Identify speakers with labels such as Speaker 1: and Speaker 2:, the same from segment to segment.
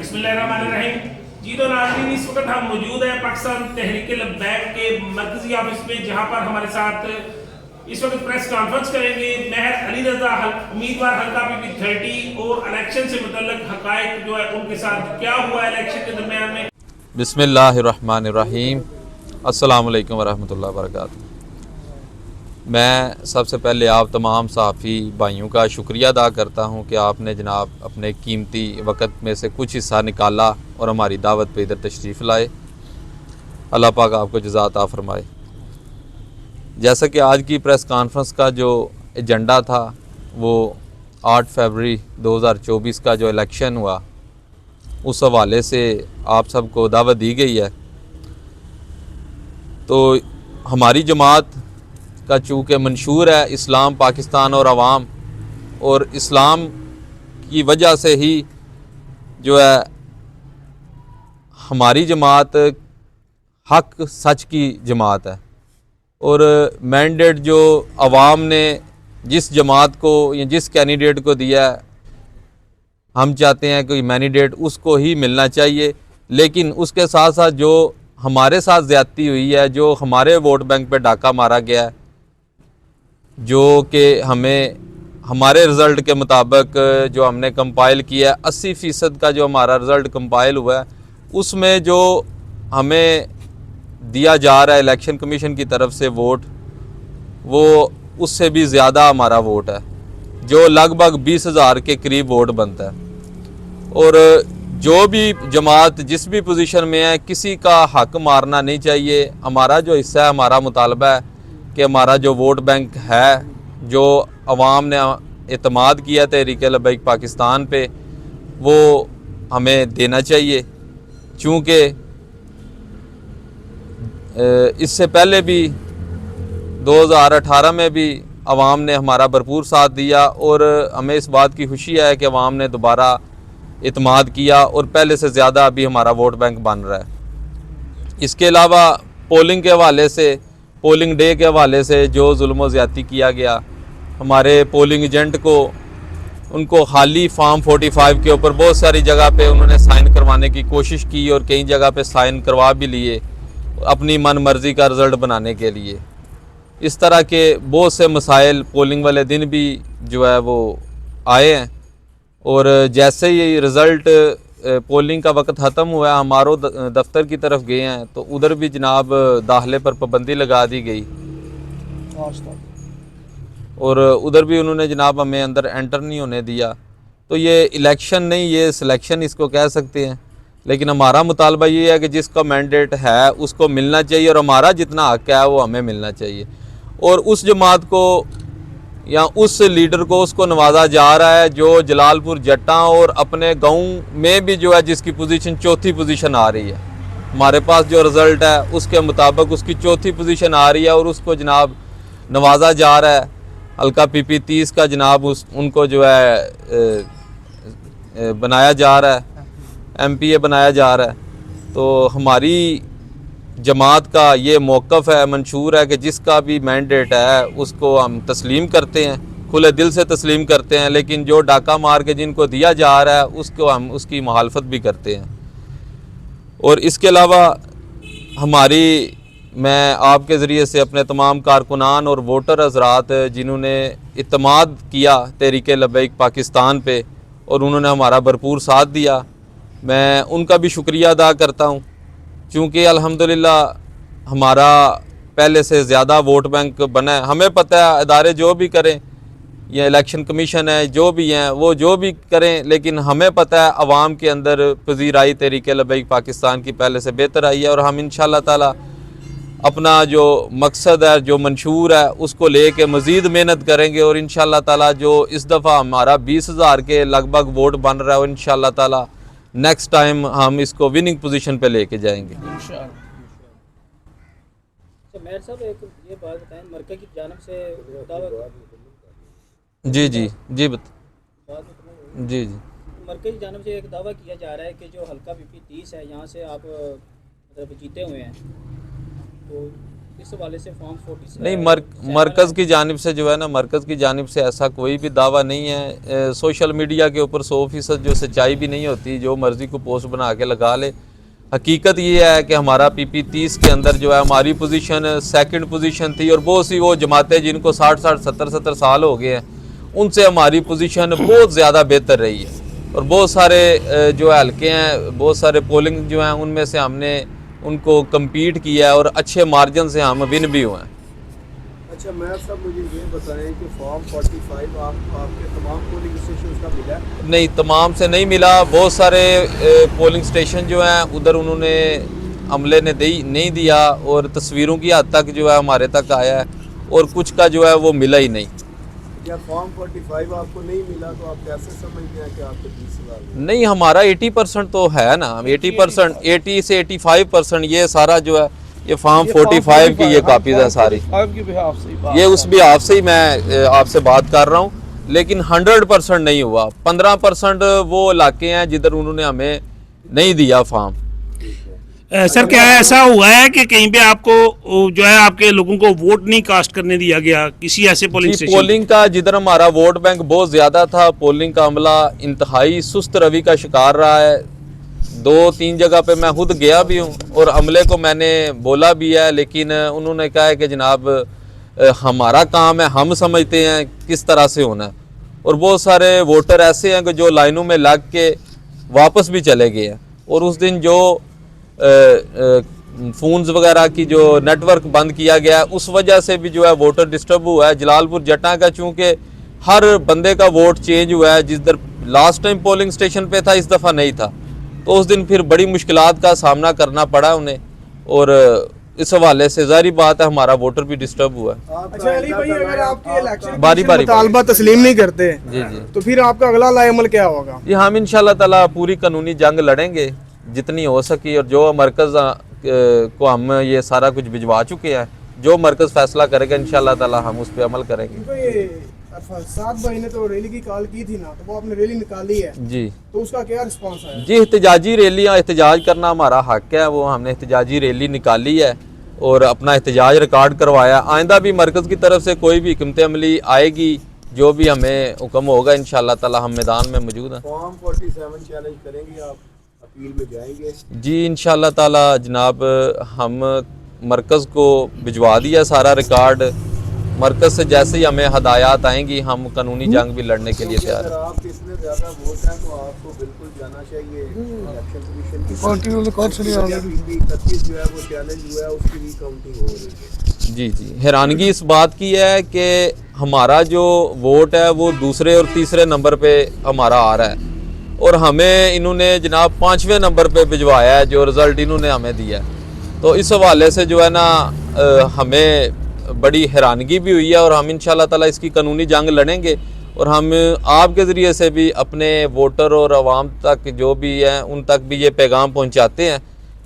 Speaker 1: बिस्मिल्लाहिर्रहमानिर्रहीम। जी तो नाज़रीन, इस वक्त हम मौजूद हैं पाकिस्तान तहरीक लब्बैक के मरकजी ऑफिस में, जहां पर हमारे साथ इस वक्त प्रेस कॉन्फ्रेंस करेंगे महर अली रजा उम्मीदवार हल्का पीपी 30 और इलेक्शन से मुतल्लिक हकायक जो है उनके साथ क्या हुआ इलेक्शन के दरमियान में।
Speaker 2: बिस्मिल्लाहिर्रहमानिर्रहीम। अस्सलामु अलैकुम वरहमतुल्लाहि वबरकातुहू। मैं सबसे पहले आप तमाम सहाफ़ी भाइयों का शुक्रिया अदा करता हूं कि आपने जनाब अपने कीमती वक़्त में से कुछ हिस्सा निकाला और हमारी दावत पे इधर तशरीफ़ लाए। अल्लाह पाक आपको जज़ा अता फ़रमाए। जैसा कि आज की प्रेस कॉन्फ्रेंस का जो एजेंडा था वो 8 फरवरी 2024 का जो इलेक्शन हुआ उस हवाले से आप सबको दावत दी गई है। तो हमारी जमात का चूँकि मंशूर है इस्लाम, पाकिस्तान और अवाम, और इस्लाम की वजह से ही जो है हमारी जमात हक सच की जमात है। और मैंडेट जो अवाम ने जिस जमात को या जिस कैंडिडेट को दिया है, हम चाहते हैं कि मैंडेट उसको ही मिलना चाहिए। लेकिन उसके साथ साथ जो हमारे साथ ज़्यादती हुई है, जो हमारे वोट बैंक पे डाका मारा गया है, जो कि हमें हमारे रिज़ल्ट के मुताबिक जो हमने कंपाइल किया है 80% का जो हमारा रिज़ल्ट कंपाइल हुआ है, उसमें जो हमें दिया जा रहा है इलेक्शन कमीशन की तरफ से वोट, वो उससे भी ज़्यादा हमारा वोट है, जो लगभग 20,000 के करीब वोट बनता है। और जो भी जमात जिस भी पोजीशन में है, किसी का हक मारना नहीं चाहिए। हमारा जो हिस्सा है, हमारा मुतालबा है कि हमारा जो वोट बैंक है, जो अवाम ने एतमाद किया तहरीक लब्बैक पाकिस्तान पे, वो हमें देना चाहिए। चूँकि इससे पहले भी 2018 में भी अवाम ने हमारा भरपूर साथ दिया और हमें इस बात की खुशी है कि अवाम ने दोबारा इत्माद किया और पहले से ज़्यादा अभी हमारा वोट बैंक बन रहा है। इसके अलावा पोलिंग के हवाले से, पोलिंग डे के हवाले से जो जुल्म व ज़्यादती किया गया, हमारे पोलिंग एजेंट को उनको खाली फार्म 45 के ऊपर बहुत सारी जगह पे उन्होंने साइन करवाने की कोशिश की और कई जगह पे साइन करवा भी लिए अपनी मन मर्ज़ी का रिज़ल्ट बनाने के लिए। इस तरह के बहुत से मसाइल पोलिंग वाले दिन भी जो है वो आए हैं। और जैसे ही रिज़ल्ट पोलिंग का वक्त ख़त्म हुआ है, हमारो दफ्तर की तरफ गए हैं तो उधर भी जनाब दाखिले पर पाबंदी लगा दी गई और उधर भी उन्होंने जनाब हमें अंदर एंटर नहीं होने दिया। तो ये इलेक्शन नहीं, ये सिलेक्शन इसको कह सकते हैं। लेकिन हमारा मुतालबा ये है कि जिसका मैंडेट है उसको मिलना चाहिए और हमारा जितना हक है वो हमें मिलना चाहिए। और उस जमात को या उस लीडर को उसको नवाजा जा रहा है जो जलालपुर जट्टा और अपने गांव में भी जो है जिसकी पोजीशन चौथी पोजीशन आ रही है। हमारे पास जो रिज़ल्ट है उसके मुताबिक उसकी चौथी पोजीशन आ रही है और उसको जनाब नवाजा जा रहा है। हल्का PP 30 का जनाब उनको जो है बनाया जा रहा है, MPA बनाया जा रहा है। तो हमारी जमात का ये मौक़िफ़ है, मंशूर है कि जिसका भी मैंडेट है उसको हम तस्लीम करते हैं, खुले दिल से तस्लीम करते हैं। लेकिन जो डाका मार के जिनको दिया जा रहा है उसको हम उसकी मुखालफत भी करते हैं। और इसके अलावा मैं आपके ज़रिए से अपने तमाम कारकुनान और वोटर हज़रात जिन्होंने इत्माद किया तहरीक लब्बैक पाकिस्तान पे और उन्होंने हमारा भरपूर साथ दिया, मैं उनका भी शुक्रिया अदा करता हूँ। चूँकि अल्हम्दुलिल्लाह हमारा पहले से ज़्यादा वोट बैंक बना है। हमें पता है इदारे जो भी करें, या इलेक्शन कमीशन है, जो भी हैं वो जो भी करें, लेकिन हमें पता है अवाम के अंदर पज़ीराई तहरीक लब्बैक पाकिस्तान की पहले से बेहतर आई है। और हम इंशाअल्लाह ताला अपना जो मकसद है, जो मंशूर है, उसको ले कर मज़ीद मेहनत करेंगे। और इंशाअल्लाह ताला जो इस दफ़ा हमारा 20,000 के लगभग वोट बन रहा है, और इंशाअल्लाह ताला नेक्स्ट टाइम हम इसको विनिंग पोजीशन पे लेके जाएंगे।
Speaker 3: मेयर साहब एक ये बात बताएं, मरकज़ की जानिब से
Speaker 2: जी जी जी जी
Speaker 3: मरकज़ की जानिब से एक दावा किया जा रहा है कि जो हल्का PP 30 है, यहाँ से आप मतलब जीते हुए हैं, तो इस हवाले से फॉर्म 40
Speaker 2: नहीं, मरकज़ की जानिब से जो है ना, मरकज़ की जानिब से ऐसा कोई भी दावा नहीं है। सोशल मीडिया के ऊपर 100% जो सच्चाई भी नहीं होती, जो मर्ज़ी को पोस्ट बना के लगा ले। हकीकत ये है कि हमारा PP 30 के अंदर जो है हमारी पोजीशन सेकंड पोजीशन थी, और बहुत सी वो जमातें जिनको 60-60 70-70 साल हो गए हैं, उनसे हमारी पोजीशन बहुत ज़्यादा बेहतर रही है। और बहुत सारे जो हल्के हैं, बहुत सारे पोलिंग जो हैं, उनमें से हमने उनको कम्पीट किया है और अच्छे मार्जिन से हम विन भी हुए हैं।
Speaker 4: अच्छा मैं सब मुझे ये बताएं कि फॉर्म 45 आपके तमाम पोलिंग स्टेशन का मिला है?
Speaker 2: नहीं, तमाम से नहीं मिला। बहुत सारे पोलिंग स्टेशन जो हैं उधर उन्होंने अमले ने नहीं दिया, और तस्वीरों की हद तक जो है हमारे तक आया है, और कुछ का जो है वो मिला ही नहीं।
Speaker 4: या फॉर्म 45 आपको नहीं मिला तो आप कैसे समझते हैं कि आपको 20 हज़ार?
Speaker 2: नहीं, हमारा 80% तो है ना, 80% 80 से 85% ये सारा जो है ये फॉर्म 45 की ये कापीज़ है सारी। ये उस भी आपसे ही मैं आपसे बात कर रहा हूँ, लेकिन 100% नहीं हुआ। 15% वो इलाके हैं जिधर उन्होंने हमें नहीं दिया फॉर्म।
Speaker 1: सर क्या ऐसा हुआ है कि कहीं पे आपको जो है आपके लोगों को वोट नहीं कास्ट करने दिया गया किसी ऐसे पोलिंग स्टेशन?
Speaker 2: पोलिंग का जिधर हमारा वोट बैंक बहुत ज़्यादा था, पोलिंग का अमला इंतहाई सुस्त रवि का शिकार रहा है। 2-3 जगह पे मैं खुद गया भी हूँ और अमले को मैंने बोला भी है, लेकिन उन्होंने कहा है कि जनाब हमारा काम है, हम समझते हैं किस तरह से होना है। और बहुत सारे वोटर ऐसे हैं कि जो लाइनों में लग के वापस भी चले गए हैं। और उस दिन जो फ़ोन्स वगैरह की जो नेटवर्क बंद किया गया है, उस वजह से भी जो है वोटर डिस्टर्ब हुआ है। जलालपुर जटा का चूँकि हर बंदे का वोट चेंज हुआ है, जिस दर लास्ट टाइम पोलिंग स्टेशन पे था इस दफ़ा नहीं था, तो उस दिन फिर बड़ी मुश्किलात का सामना करना पड़ा उन्हें, और इस हवाले से ज़ाहिर बात है हमारा वोटर भी डिस्टर्ब हुआ है।
Speaker 5: अच्छा अली भाई, अगर आपके इलेक्शन
Speaker 2: बारी
Speaker 5: मुतालबा तस्लीम नहीं करते
Speaker 2: जी जी
Speaker 5: तो फिर आपका अगला लाएमल क्या होगा?
Speaker 2: जी, हम इंशाल्लाह ताला पूरी कानूनी जंग लड़ेंगे जितनी हो सकी, और जो मरकज़ को हम ये सारा कुछ भिजवा चुके हैं, जो मरकज़ फैसला करेगा इंशाल्लाह ताला हम उस पर अमल करेंगे।
Speaker 5: तो ये साद भाई ने तो रैली की कॉल की थी ना, तो वो आपने रैली निकाली है
Speaker 2: जी
Speaker 5: तो उसका क्या रिस्पांस आया?
Speaker 2: जी, एहतजाजी रैलियाँ, एहतजाज करना हमारा हक है, वो हमने एहतजाजी रैली निकाली है और अपना एहतजाज रिकॉर्ड करवाया। आइंदा भी मरकज़ की तरफ से कोई भी हिकमत अमली आएगी, जो भी हमें हुक्म होगा इंशाल्लाह ताला हम मैदान में मौजूद हैं।
Speaker 4: फॉर्म 47 चैलेंज करेंगे आप? अपील में जाएंगे?
Speaker 2: जी इंशाल्लाह ताला जनाब, हम मरकज़ को भिजवा दिया सारा रिकॉर्ड। मरकज़ से जैसे ही हमें हदायत आएंगी हम कानूनी जंग भी लड़ने के लिए तैयार
Speaker 4: अगर
Speaker 2: हैं।
Speaker 4: आप इतने ज़्यादा वोट हैं तो आपको बिल्कुल जाना चाहिए इलेक्शन कमीशन की। 31 जो है वो चैलेंज हुआ है, उसकी रीकाउंटिंग हो रही है।
Speaker 2: जी जी, हैरानगी इस बात की है कि हमारा जो वोट है वो दूसरे और तीसरे नंबर पे हमारा आ रहा है, और हमें इन्होंने जनाब 5वें नंबर पे भिजवाया है जो रिज़ल्ट इन्होंने हमें दिया है। तो इस हवाले से जो है ना हमें बड़ी हैरानगी भी हुई है, और हम इंशाल्लाह ताला इसकी कानूनी जंग लड़ेंगे, और हम आपके ज़रिए से भी अपने वोटर और आवाम तक जो भी हैं उन तक भी ये पैगाम पहुंचाते हैं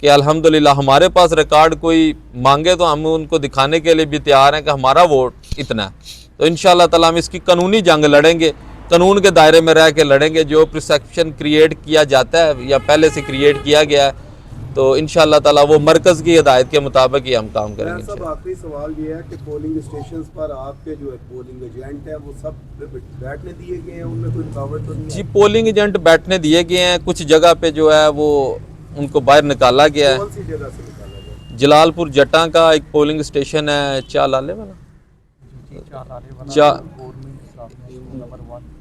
Speaker 2: कि अल्हम्दुलिल्लाह हमारे पास रिकॉर्ड कोई मांगे तो हम उनको दिखाने के लिए भी तैयार हैं कि हमारा वोट इतना है। तो इंशाल्लाह ताला हम इसकी कानूनी जंग लड़ेंगे, कानून के दायरे में रह के लड़ेंगे। जो परसेप्शन क्रिएट किया जाता है या पहले से क्रिएट किया गया है, तो इंशाल्लाह ताला वो मरकज़ की हिदायत के मुताबिक ही हम काम करेंगे।
Speaker 4: सब आखिरी सवाल ये है कि पोलिंग स्टेशंस पर आपके जो पोलिंग एजेंट है वो सब बैठने दिए गए हैं, उनमें कोई रुकावट तो नहीं
Speaker 2: जी, पोलिंग एजेंट बैठने दिए गए हैं। कुछ जगह पे जो है वो उनको बाहर निकाला गया है।
Speaker 4: कौन सी जगह से निकाला गया?
Speaker 2: जलालपुर जटा का एक पोलिंग स्टेशन है, चालाले वाला,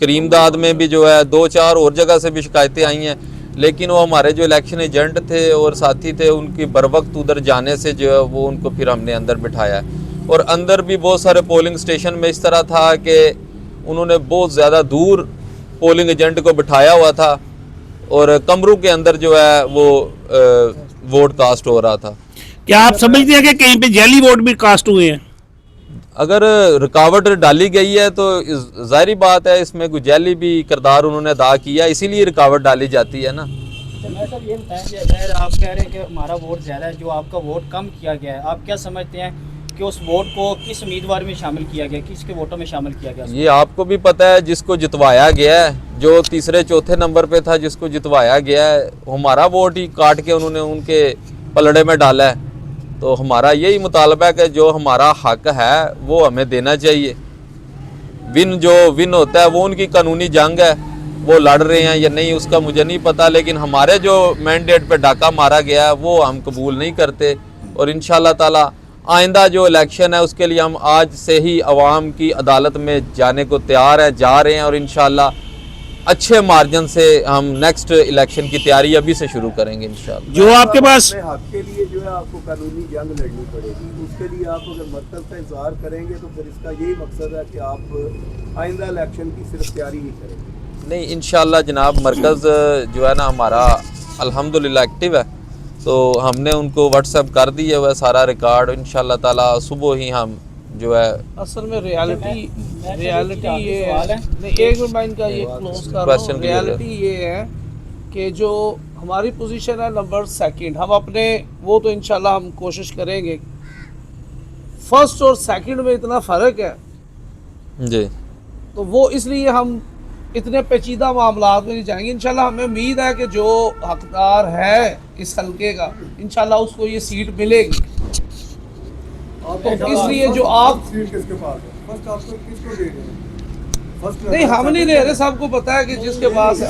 Speaker 2: करीमदाद में भी जो है 2-4 और जगह से भी शिकायतें आई हैं, लेकिन वो हमारे जो इलेक्शन एजेंट थे और साथी थे उनकी बर वक्त उधर जाने से जो है वो उनको फिर हमने अंदर बिठाया है। और अंदर भी बहुत सारे पोलिंग स्टेशन में इस तरह था कि उन्होंने बहुत ज़्यादा दूर पोलिंग एजेंट को बिठाया हुआ था, और कमरों के अंदर जो है वो वोट कास्ट हो रहा था।
Speaker 1: क्या आप समझते हैं कि कहीं पे जाली वोट भी कास्ट हुए हैं?
Speaker 2: अगर रुकावट डाली गई है तो ज़ाहिर बात है इसमें कोई जाली भी किरदार उन्होंने अदा किया, इसीलिए रुकावट डाली जाती है ना।
Speaker 3: तो मैं सर ये बताएं कि अगर आप कह रहे हैं कि हमारा वोट ज़्यादा है, जो आपका वोट कम किया गया है, आप क्या समझते हैं कि उस वोट को किस उम्मीदवार में शामिल किया गया, किसके वोटों में शामिल किया गया?
Speaker 2: ये आपको भी पता है, जिसको जितवाया गया है, जो तीसरे चौथे नंबर पे था जिसको जितवाया गया है, हमारा वोट ही काट के उन्होंने उनके पलड़े में डाला है। تو ہمارا یہی مطالبہ ہے کہ جو ہمارا حق ہے وہ ہمیں دینا چاہیے. جو ون ہوتا ہے وہ ان کی قانونی جنگ ہے, وہ لڑ رہے ہیں یا نہیں اس کا مجھے نہیں پتہ, لیکن ہمارے جو مینڈیٹ پہ ڈاکہ مارا گیا ہے وہ ہم قبول نہیں کرتے. اور انشاءاللہ تعالی آئندہ جو الیکشن ہے اس کے لیے ہم آج سے ہی عوام کی عدالت میں جانے کو تیار ہیں, جا رہے ہیں, اور انشاءاللہ اچھے مارجن سے ہم نیکسٹ الیکشن کی تیاری ابھی سے شروع کریں گے انشاءاللہ.
Speaker 1: جو آپ کے پاس
Speaker 4: اپنے حق کے لیے جو ہے آپ کو قانونی جنگ لڑنی پڑے گی. اس کے لیے آپ اگر مرکز کا اظہار کریں گے تو پھر اس کا یہی مقصد ہے کہ آپ آئندہ الیکشن کی صرف تیاری ہی کریں گے.
Speaker 2: نہیں انشاءاللہ جناب, مرکز جو ہے نا ہمارا الحمدللہ ایکٹیو ہے, تو ہم نے ان کو واٹس ایپ کر دیا ہوا ہے سارا ریکارڈ. انشاءاللہ تعالی صبح ہی ہم جو ہے
Speaker 6: اصل میں ریالٹی یہ ہے, ایک منٹ میں ان کا یہ کلوز کر رہا ہوں. ریالٹی یہ ہے کہ جو ہماری پوزیشن ہے نمبر سیکنڈ, ہم اپنے وہ تو انشاءاللہ ہم کوشش کریں گے. فرسٹ اور سیکنڈ میں اتنا فرق ہے
Speaker 2: جی,
Speaker 6: تو وہ اس لیے ہم اتنے پیچیدہ معاملات میں نہیں جائیں گے. انشاءاللہ ہمیں امید ہے کہ جو حقدار ہے اس حلقے کا انشاءاللہ اس کو یہ سیٹ ملے گی. تو اس لیے جو آپ
Speaker 5: سیٹ کس کے پاس ہے؟ فرسٹ آپ کو کس کو دے رہے ہیں؟ فرسٹ
Speaker 6: نہیں ہم نہیں دے رہے, سب کو پتا ہے کہ جس کے پاس ہے.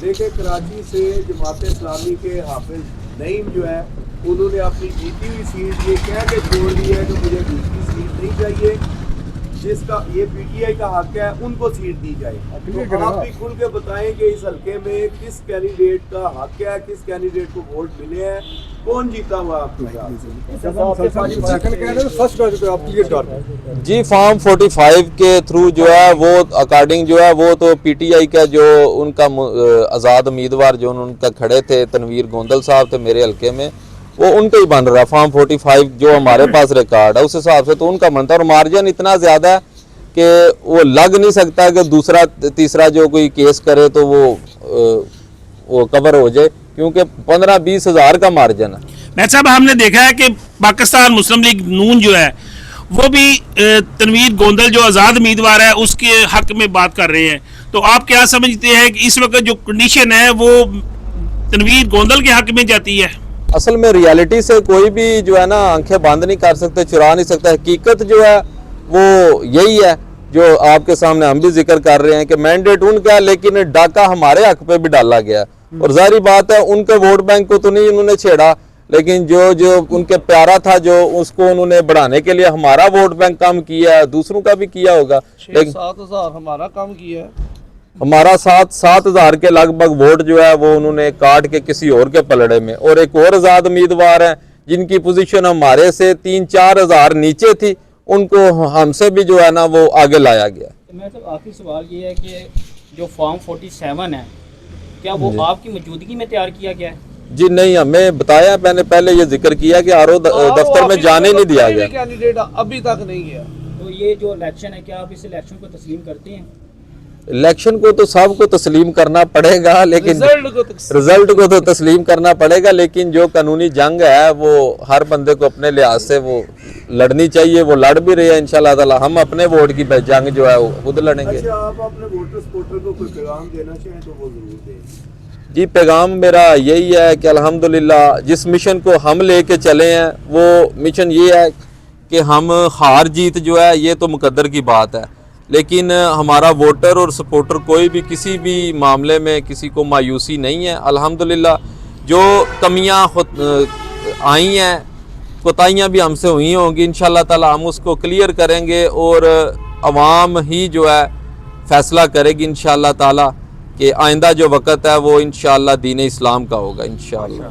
Speaker 4: دیکھیں کراچی سے جماعت اسلامی کے حافظ نعیم جو ہے انہوں نے اپنی جیتی ہوئی سیٹ یہ کہہ کے چھوڑ دی ہے کہ مجھے دوسری سیٹ نہیں چاہیے, جس کا یہ پی ٹی آئی کا حق ہے ان کو سیٹ دی جائے. تو آپ بھی کھل کے بتائیں کہ اس حلقے میں کس کینڈیڈیٹ کا حق ہے, کس کینڈیڈیٹ کو ووٹ ملے ہیں, کون جیتا ہوا آپ کے ساتھ.
Speaker 2: جی فارم 45 کے تھرو جو ہے وہ اکارڈنگ جو ہے وہ تو پی ٹی آئی کا جو ان کا آزاد امیدوار جو ان کا کھڑے تھے تنویر گوندل صاحب تھے میرے حلقے میں, وہ ان کا ہی بن رہا ہے. فارم 45 جو ہمارے پاس ریکارڈ ہے اس حساب سے تو ان کا بنتا ہے, اور مارجن اتنا زیادہ ہے کہ وہ لگ نہیں سکتا کہ دوسرا تیسرا جو کوئی کیس کرے تو وہ کور ہو جائے, کیونکہ 15-20 ہزار کا مارجن ہے.
Speaker 1: میں صاحب ہم نے دیکھا ہے کہ پاکستان مسلم لیگ نون جو ہے وہ بھی تنویر گوندل جو آزاد امیدوار ہے اس کے حق میں بات کر رہے ہیں. تو آپ کیا سمجھتے ہیں کہ اس وقت جو کنڈیشن ہے وہ تنویر گوندل کے حق میں جاتی ہے؟
Speaker 2: اصل میں ریالٹی سے کوئی بھی جو ہے نا آنکھیں بند نہیں کر سکتے, چرا نہیں سکتا. حقیقت جو ہے وہ یہی ہے جو آپ کے سامنے ہم بھی ذکر کر رہے ہیں کہ مینڈیٹ ان کا ہے, لیکن ڈاکہ ہمارے حق پہ بھی ڈالا گیا. اور ظاہری بات ہے ان کے ووٹ بینک کو تو نہیں انہوں نے چھیڑا, لیکن جو ان کے پیارا تھا جو اس کو انہوں نے بڑھانے کے لیے ہمارا ووٹ بینک کم کیا ہے, دوسروں کا بھی کیا ہوگا, لیکن
Speaker 6: 7 ہزار ہمارا کام کیا ہے.
Speaker 2: ہمارا 7 ہزار کے لگ بھگ ووٹ جو ہے وہ انہوں نے کاٹ کے کسی اور کے پلڑے میں. اور ایک اور آزاد امیدوار ہیں جن کی پوزیشن ہمارے سے 3-4 ہزار نیچے تھی, ان کو ہم سے بھی جو ہے نا وہ آگے لایا گیا.
Speaker 3: میں تو آخری سوال یہ ہے کہ جو فارم 47 ہے کیا وہ آپ کی موجودگی میں تیار کیا گیا ہے؟
Speaker 2: جی نہیں, ہمیں بتایا, میں نے پہلے یہ ذکر کیا کہ آر او دفتر میں جانے نہیں دیا گیا.
Speaker 6: کینڈیڈیٹ ابھی تک نہیں گیا.
Speaker 3: تو یہ جو الیکشن ہے کیا آپ اس الیکشن کو تسلیم کرتے ہیں؟
Speaker 2: الیکشن کو تو سب کو تسلیم کرنا پڑے گا, لیکن رزلٹ کو تو تسلیم کرنا پڑے گا, لیکن جو قانونی جنگ ہے وہ ہر بندے کو اپنے لحاظ سے وہ لڑنی چاہیے. وہ لڑ بھی رہے ہیں انشاءاللہ تعالی. ہم اپنے ووٹ کی جنگ جو ہے وہ خود لڑیں گے.
Speaker 4: اچھا, آپ اپنے ووٹر سپورٹر کو کوئی پیغام دینا چاہیں تو وہ ضرور دیں.
Speaker 2: جی پیغام میرا یہی ہے کہ الحمدللہ جس مشن کو ہم لے کے چلے ہیں وہ مشن یہ ہے کہ ہم ہار جیت جو ہے یہ تو مقدر کی بات ہے, لیکن ہمارا ووٹر اور سپورٹر کوئی بھی کسی بھی معاملے میں کسی کو مایوسی نہیں ہے. الحمدللہ جو کمیاں آئی ہیں, کوتاہیاں بھی ہم سے ہوئی ہوں گی, انشاءاللہ تعالی ہم اس کو کلیئر کریں گے, اور عوام ہی جو ہے فیصلہ کرے گی انشاءاللہ تعالی کہ آئندہ جو وقت ہے وہ انشاءاللہ دین اسلام کا ہوگا انشاءاللہ.